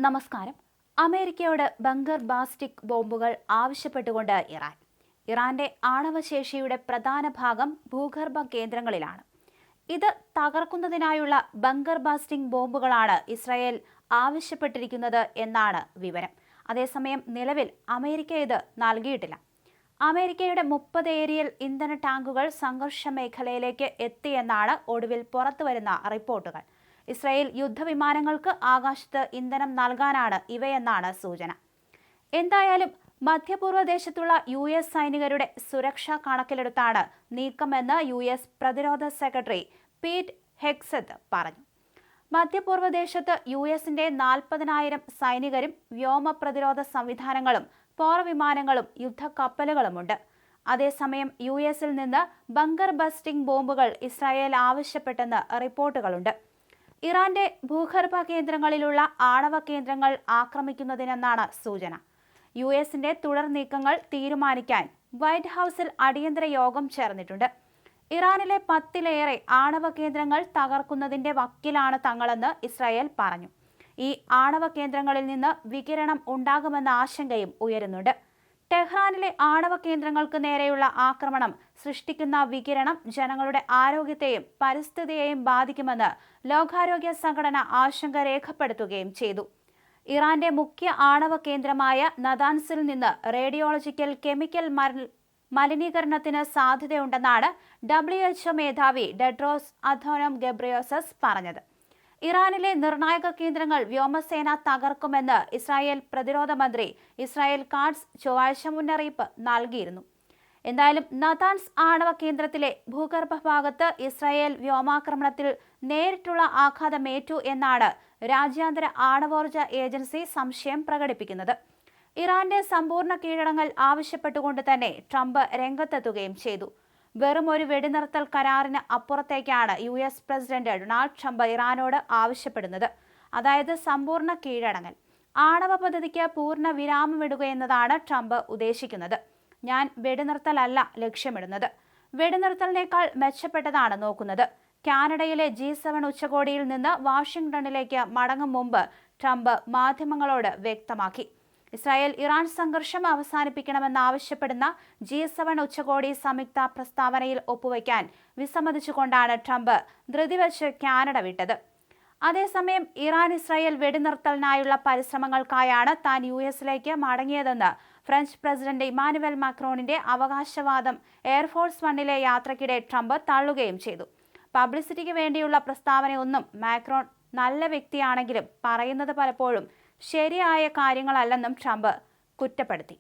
നമസ്കാരം. അമേരിക്കയോട് ബങ്കർ ബാസ്റ്റിക് ബോംബുകൾ ആവശ്യപ്പെട്ടുകൊണ്ട് ഇറാന്റെ ആണവശേഷിയുടെ പ്രധാന ഭാഗം ഭൂഗർഭ കേന്ദ്രങ്ങളിലാണ്. ഇത് തകർക്കുന്നതിനായുള്ള ബങ്കർ ബാസ്റ്റിംഗ് ബോംബുകളാണ് ഇസ്രായേൽ ആവശ്യപ്പെട്ടിരിക്കുന്നത് എന്നാണ് വിവരം. അതേസമയം നിലവിൽ അമേരിക്ക ഇത് നൽകിയിട്ടില്ല. അമേരിക്കയുടെ 30 ഏരിയൽ ഇന്ധന ടാങ്കുകൾ സംഘർഷ മേഖലയിലേക്ക് എത്തിയെന്നാണ് ഒടുവിൽ പുറത്തുവരുന്ന റിപ്പോർട്ടുകൾ. ഇസ്രായേൽ യുദ്ധവിമാനങ്ങൾക്ക് ആകാശത്ത് ഇന്ധനം നൽകാനാണ് ഇവയെന്നാണ് സൂചന. എന്തായാലും മധ്യപൂർവ്വ ദേശത്തുള്ള US സൈനികരുടെ സുരക്ഷ കണക്കിലെടുത്താണ് നീക്കമെന്ന് US പ്രതിരോധ സെക്രട്ടറി പീറ്റ് ഹെഗ്സെത്ത് പറഞ്ഞു. മധ്യപൂർവ്വ ദേശത്ത് USന്റെ 40,000 സൈനികരും വ്യോമ പ്രതിരോധ സംവിധാനങ്ങളും പോർവിമാനങ്ങളും യുദ്ധക്കപ്പലുകളുമുണ്ട്. അതേസമയം USൽ നിന്ന് ബങ്കർ ബസ്റ്റിംഗ് ബോംബുകൾ ഇസ്രായേൽ ആവശ്യപ്പെട്ടെന്ന് റിപ്പോർട്ടുകളുണ്ട്. ഇറാന്റെ ഭൂഗർഭ കേന്ദ്രങ്ങളിലുള്ള ആണവ കേന്ദ്രങ്ങൾ ആക്രമിക്കുന്നതിനെന്നാണ് സൂചന. USന്റെ തുടർ നീക്കങ്ങൾ തീരുമാനിക്കാൻ വൈറ്റ് ഹൌസിൽ അടിയന്തര യോഗം ചേർന്നിട്ടുണ്ട്. ഇറാനിലെ 10ലേറെ ആണവ കേന്ദ്രങ്ങൾ തകർക്കുന്നതിന്റെ വക്കിലാണ് തങ്ങളെന്ന് ഇസ്രായേൽ പറഞ്ഞു. ഈ ആണവ കേന്ദ്രങ്ങളിൽ നിന്ന് വികിരണം ഉണ്ടാകുമെന്ന ആശങ്കയും ഉയരുന്നുണ്ട്. ടെഹ്റാനിലെ ആണവ കേന്ദ്രങ്ങൾക്ക് നേരെയുള്ള ആക്രമണം സൃഷ്ടിക്കുന്ന വികിരണം ജനങ്ങളുടെ ആരോഗ്യത്തെയും പരിസ്ഥിതിയെയും ബാധിക്കുമെന്ന് ലോകാരോഗ്യ സംഘടന ആശങ്ക രേഖപ്പെടുത്തുകയും ചെയ്തു. ഇറാന്റെ മുഖ്യ ആണവ കേന്ദ്രമായ നതാൻസിൽ നിന്ന് റേഡിയോളജിക്കൽ കെമിക്കൽ മലിനീകരണത്തിന് സാധ്യതയുണ്ടെന്നാണ് WHO മേധാവി ടെഡ്രോസ് അഥനോം ഗബ്രിയേസസ് പറഞ്ഞത്. ഇറാനിലെ നിർണായക കേന്ദ്രങ്ങൾ വ്യോമസേന തകർക്കുമെന്ന് ഇസ്രായേൽ പ്രതിരോധ മന്ത്രി ഇസ്രായേൽ കാട്സ് ചൊവ്വാഴ്ച മുന്നറിയിപ്പ് നൽകിയിരുന്നു. എന്തായാലും നതാൻസ് ആണവ കേന്ദ്രത്തിലെ ഭൂഗർഭ ഭാഗത്ത് ഇസ്രായേൽ വ്യോമാക്രമണത്തിൽ നേരിട്ടുള്ള ആഘാതമേറ്റു എന്നാണ് രാജ്യാന്തര ആണവോർജ ഏജൻസി സംശയം പ്രകടിപ്പിക്കുന്നത്. ഇറാന്റെ സമ്പൂർണ്ണ കീഴടങ്ങൽ ആവശ്യപ്പെട്ടുകൊണ്ട് തന്നെ ട്രംപ് രംഗത്തെത്തുകയും ചെയ്തു. വെറും ഒരു വെടിനിർത്തൽ കരാറിന് അപ്പുറത്തേക്കാണ് US പ്രസിഡന്റ് ഡൊണാൾഡ് ട്രംപ് ഇറാനോട് ആവശ്യപ്പെടുന്നത്. അതായത് സമ്പൂർണ്ണ കീഴടങ്ങൽ. ആണവ പദ്ധതിക്ക് പൂർണ്ണ വിരാമമിടുകയെന്നതാണ് ട്രംപ് ഉദ്ദേശിക്കുന്നത്. ഞാൻ വെടിനിർത്തലല്ല ലക്ഷ്യമിടുന്നത്, വെടിനിർത്തലിനേക്കാൾ മെച്ചപ്പെട്ടതാണ് നോക്കുന്നത്. കാനഡയിലെ G7 ഉച്ചകോടിയിൽ നിന്ന് വാഷിംഗ്ടണിലേക്ക് മടങ്ങും മുമ്പ് ട്രംപ് മാധ്യമങ്ങളോട് വ്യക്തമാക്കി. ഇസ്രായേൽ ഇറാൻ സംഘർഷം അവസാനിപ്പിക്കണമെന്നാവശ്യപ്പെടുന്ന G7 ഉച്ചകോടി സംയുക്ത പ്രസ്താവനയിൽ ഒപ്പുവയ്ക്കാൻ വിസമ്മതിച്ചുകൊണ്ടാണ് ട്രംപ് ധൃതി വെച്ച് കാനഡ വിട്ടത്. അതേസമയം ഇറാൻ ഇസ്രായേൽ വെടിനിർത്തലിനായുള്ള പരിശ്രമങ്ങൾക്കായാണ് താൻ USലേക്ക് മടങ്ങിയതെന്ന് ഫ്രഞ്ച് പ്രസിഡന്റ് ഇമാനുവൽ മാക്രോണിന്റെ അവകാശവാദം എയർഫോഴ്സ് വണ്ണിലെ യാത്രയ്ക്കിടെ ട്രംപ് തള്ളുകയും ചെയ്തു. പബ്ലിസിറ്റിക്ക് വേണ്ടിയുള്ള പ്രസ്താവനയൊന്നും മാക്രോൺ നല്ല വ്യക്തിയാണെങ്കിലും പറയുന്നത് പലപ്പോഴും ശരിയായ കാര്യങ്ങളല്ലെന്നും ട്രംപ് കുറ്റപ്പെടുത്തി.